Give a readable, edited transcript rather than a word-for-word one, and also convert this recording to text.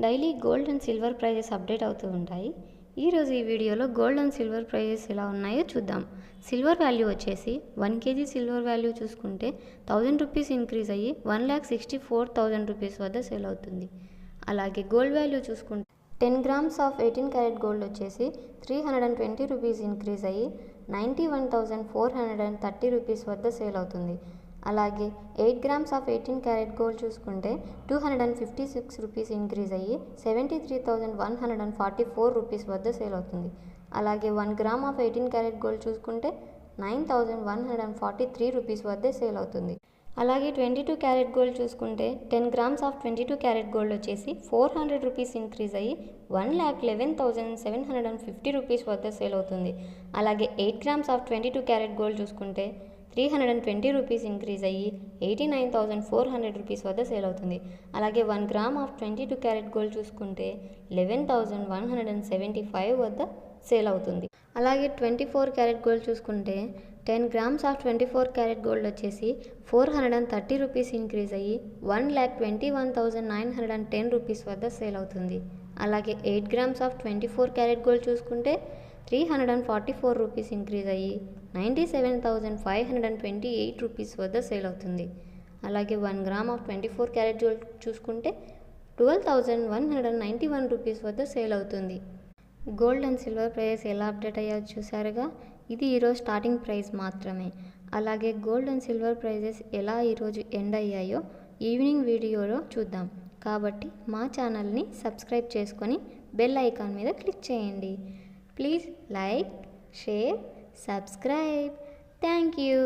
Daily gold and silver prices update అవుతూ ఉంటాయి. ఈరోజు ఈ వీడియోలో గోల్డ్ అండ్ సిల్వర్ ప్రైజెస్ ఎలా ఉన్నాయో చూద్దాం. సిల్వర్ వాల్యూ వచ్చేసి 1 kg సిల్వర్ వాల్యూ చూసుకుంటే 1000 రూపీస్ ఇంక్రీజ్ అయ్యి 1,64,000 రూపీస్ వద్ద సేల్ అవుతుంది. అలాగే గోల్డ్ వాల్యూ చూసుకుంటే 10 గ్రామ్స్ ఆఫ్ 18 క్యారెట్ గోల్డ్ వచ్చేసి 320 రూపీస్ ఇంక్రీజ్ అయ్యి 91,430 రూపీస్ వద్ద సేల్ అవుతుంది. అలాగే 8 గ్రామ్స్ ఆఫ్ 18 క్యారెట్ గోల్డ్ చూసుకుంటే 256 రూపీస్ ఇంక్రీజ్ అయ్యి 73,144 రూపీస్ వద్ద సేల్ అవుతుంది. అలాగే 1 గ్రామ్ ఆఫ్ 18 క్యారెట్ గోల్డ్ చూసుకుంటే 9,143 రూపీస్ వద్ద సేల్ అవుతుంది. అలాగే 22 క్యారెట్ గోల్డ్ చూసుకుంటే 10 గ్రామ్స్ ఆఫ్ 22 క్యారెట్ గోల్డ్ వచ్చేసి 400 రూపీస్ ఇంక్రీజ్ అయ్యి 1,11,750 రూపీస్ వద్ద సేల్ అవుతుంది. అలాగే 8 గ్రామ్స్ ఆఫ్ 22 క్యారెట్ గోల్డ్ చూసుకుంటే 320 రూపీస్ ఇంక్రీజ్ అయ్యి 89,400 రూపీస్ వద్ద సేల్ అవుతుంది. అలాగే 1 గ్రామ్ ఆఫ్ 22 క్యారెట్ గోల్డ్ చూసుకుంటే 11,175 వద్ద సేల్ అవుతుంది. అలాగే 24 క్యారెట్ గోల్డ్ చూసుకుంటే 10 గ్రామ్స్ ఆఫ్ 24 క్యారెట్ గోల్డ్ వచ్చేసి 430 రూపీస్ ఇంక్రీజ్ అయ్యి 1,21,910 రూపీస్ వద్ద సేల్ అవుతుంది. అలాగే 8 గ్రామ్స్ ఆఫ్ 24 క్యారెట్ గోల్డ్ చూసుకుంటే 344 రూపీస్ ఇంక్రీజ్ అయ్యి 97,528 రూపీస్ వద్ద సేల్ అవుతుంది. అలాగే 1 గ్రామ్ ఆఫ్ 24 క్యారెట్ గోల్డ్ చూసుకుంటే 12,191 రూపీస్ వద్ద సేల్ అవుతుంది. గోల్డ్ అండ్ సిల్వర్ ప్రైజెస్ ఎలా అప్డేట్ అయ్యాయో చూసారుగా. ఇది ఈరోజు స్టార్టింగ్ ప్రైస్ మాత్రమే. అలాగే గోల్డ్ అండ్ సిల్వర్ ప్రైజెస్ ఎలా ఈరోజు ఎండ్ అయ్యాయో ఈవినింగ్ వీడియోలో చూద్దాం. కాబట్టి మా ఛానల్ని సబ్స్క్రైబ్ చేసుకొని బెల్ ఐకాన్ మీద క్లిక్ చేయండి. Please like, share, subscribe. Thank you.